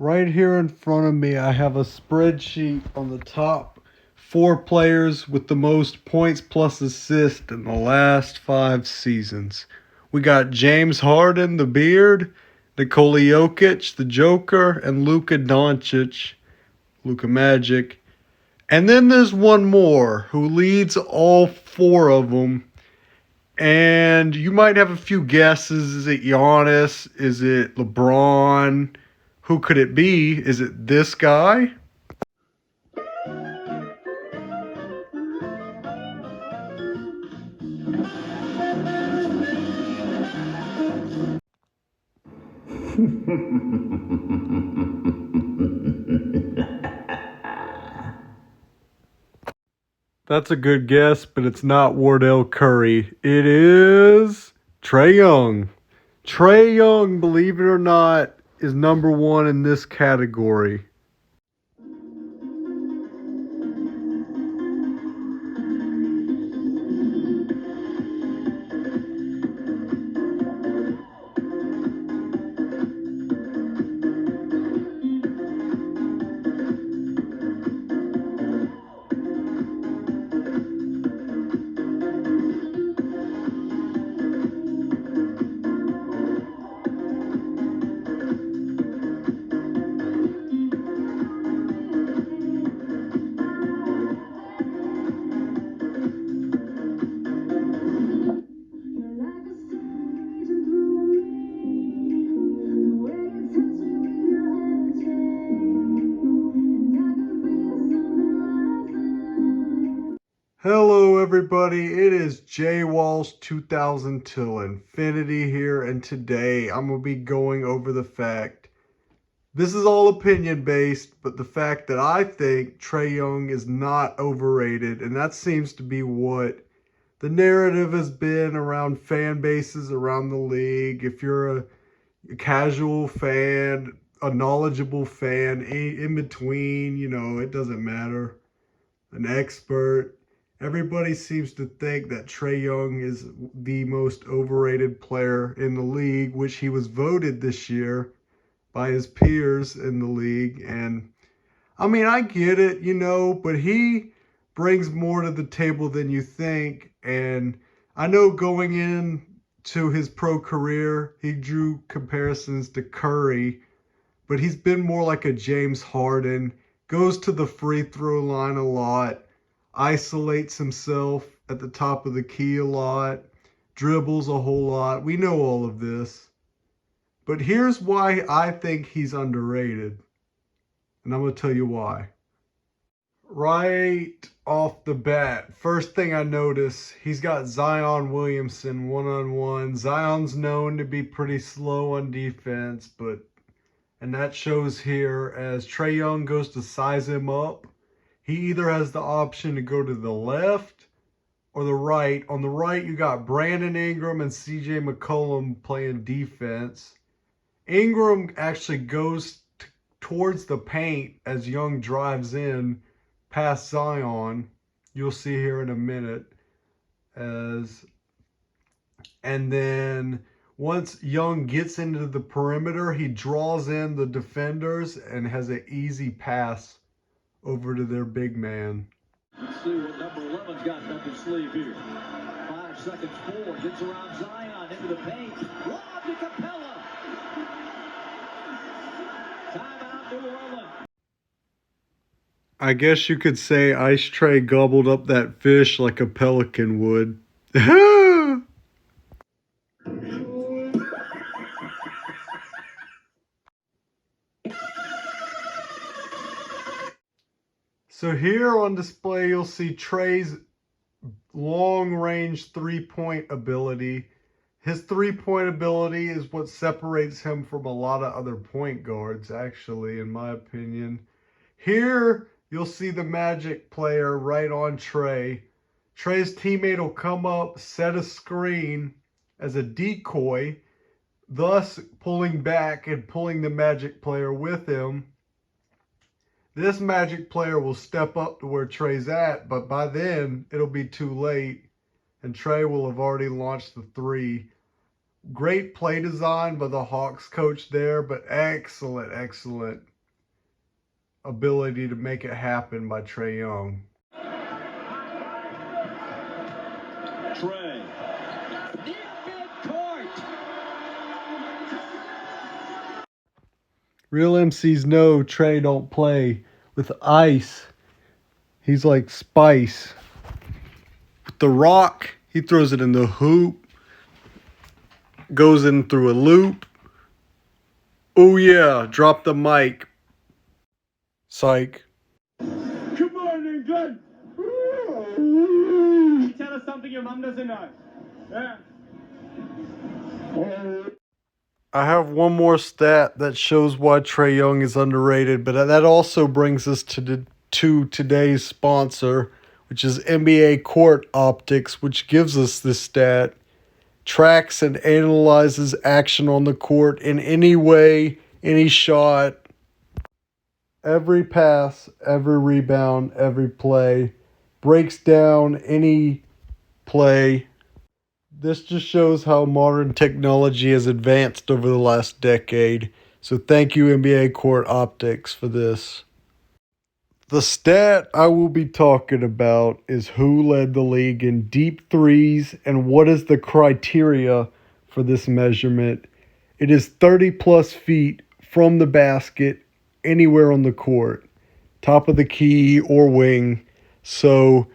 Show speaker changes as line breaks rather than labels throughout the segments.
Right here in front of me, I have a spreadsheet on the top four players with the most points plus assists in the last 5 seasons. We got James Harden, the Beard, Nikola Jokic, the Joker, and Luka Doncic, Luka Magic. And then there's one more who leads all four of them. And you might have a few guesses. Is it Giannis? Is it LeBron? Who could it be? Is it this guy? That's a good guess, but it's not Wardell Curry. It is Trae Young. Trae Young, believe it or not, is number one in this category. Hello, everybody. It is J Walls 2000 till infinity here, and today I'm going to be going over the fact this is all opinion based, but the fact that I think Trae Young is not overrated, and that seems to be what the narrative has been around fan bases around the league. If you're a casual fan, a knowledgeable fan, in between, it doesn't matter, an expert. Everybody seems to think that Trae Young is the most overrated player in the league, which he was voted this year by his peers in the league. And I mean, I get it, but he brings more to the table than you think. And I know going in to his pro career, he drew comparisons to Curry, but he's been more like a James Harden, goes to the free throw line a lot, isolates himself at the top of the key a lot, dribbles a whole lot. We know all of this. But here's why I think he's underrated. And I'm going to tell you why. Right off the bat, first thing I notice, he's got Zion Williamson one-on-one. Zion's known to be pretty slow on defense, and that shows here as Trae Young goes to size him up. He either has the option to go to the left or the right. On the right, you got Brandon Ingram and CJ McCollum playing defense. Ingram actually goes towards the paint as Young drives in past Zion. You'll see here in a minute. And then once Young gets into the perimeter, he draws in the defenders and has an easy pass over to their big man.
Let's see what number 11's got up his sleeve here. 5 seconds forward, gets around Zion into the paint. Lob to Capella. Timeout, New Orleans.
I guess you could say Ice Tray gobbled up that fish like a pelican would. So here on display, you'll see Trae's long-range three-point ability. His three-point ability is what separates him from a lot of other point guards, actually, in my opinion. Here, you'll see the Magic player right on Trae. Trae's teammate will come up, set a screen as a decoy, thus pulling back and pulling the Magic player with him. This Magic player will step up to where Trae's at, but by then it'll be too late and Trae will have already launched the three. Great play design by the Hawks coach there, but excellent ability to make it happen by Trae Young.
Trae. Near midcourt.
Real MCs know Trae don't play with ice. He's like Spice. With the rock, he throws it in the hoop. Goes in through a loop. Oh yeah, drop the mic. Psych.
Good morning, Glenn. Can you tell us something your mom doesn't know? Yeah.
I have one more stat that shows why Trae Young is underrated, but that also brings us to today's sponsor, which is NBA Court Optics, which gives us this stat. Tracks and analyzes action on the court in any way, any shot, every pass, every rebound, every play, breaks down any play. This just shows how modern technology has advanced over the last decade. So thank you, NBA Court Optics, for this. The stat I will be talking about is who led the league in deep threes and what is the criteria for this measurement. It is 30 plus feet from the basket anywhere on the court, top of the key or wing. So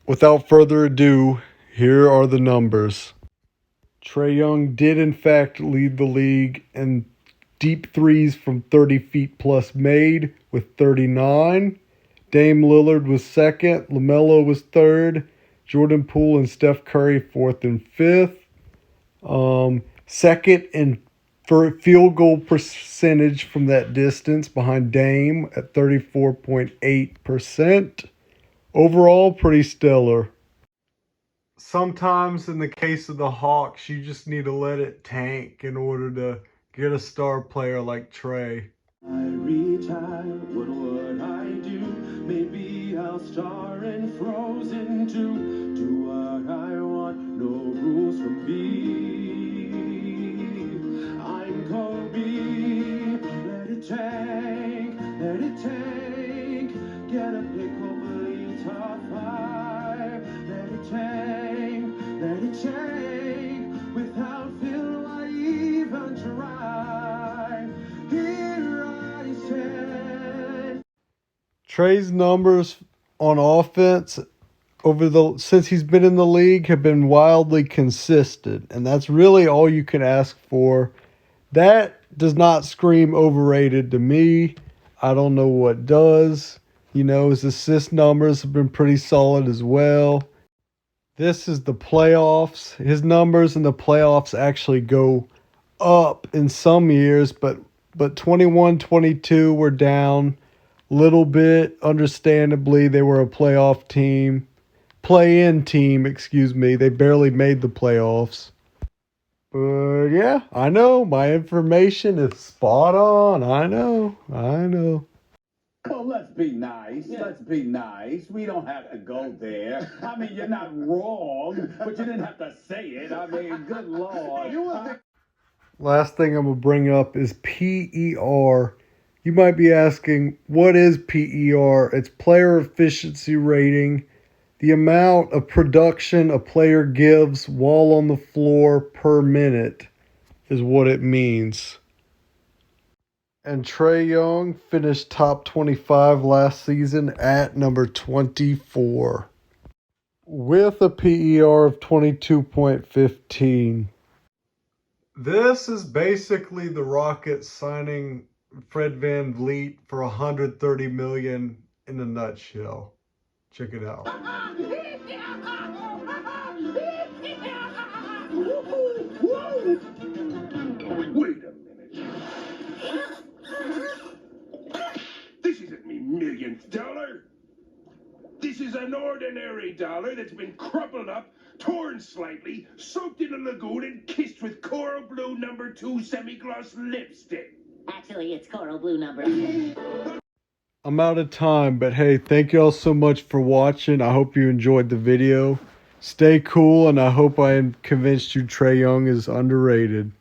without further ado, here are the numbers. Trae Young did in fact lead the league in deep threes from 30 feet plus made with 39. Dame Lillard was second. LaMelo was third. Jordan Poole and Steph Curry fourth and fifth. Second in field goal percentage from that distance behind Dame at 34.8%. Overall, pretty stellar. Sometimes in the case of the Hawks, you just need to let it tank in order to get a star player like Trae.
I retire, what would I do? Maybe I'll star in Frozen 2. Do what I want, no rules from me. I'm Kobe, let it tank, let it tank. Get a pickle, believe top 5. Let it tank, let it tank. Without Phil, why even try? Here I stand.
Trae's numbers on offense since he's been in the league have been wildly consistent, and that's really all you can ask for. That does not scream overrated to me. I don't know what does. His assist numbers have been pretty solid as well. This is the playoffs. His numbers in the playoffs actually go up in some years, but 21, 22 were down a little bit. Understandably, they were a play-in team, excuse me. They barely made the playoffs. But yeah, I know my information is spot on. I know.
Well, let's be nice. Let's be nice. We don't have to go there. I mean, you're not wrong, but you didn't have to say it. I mean, good Lord.
Last thing I'm going to bring up is PER. You might be asking, what is PER? It's player efficiency rating. The amount of production a player gives while on the floor per minute is what it means. And Trae Young finished top 25 last season at number 24 with a PER of 22.15. This is basically the Rockets signing Fred VanVleet for $130 million in a nutshell. Check it out.
Wait a minute. This isn't me millionth dollar. This is an ordinary dollar that's been crumpled up, torn slightly, soaked in a lagoon, and kissed with coral blue number 2 semi-gloss lipstick.
Actually, it's coral blue number.
I'm out of time, but hey, thank y'all so much for watching. I hope you enjoyed the video. Stay cool, and I hope I convinced you Trae Young is underrated.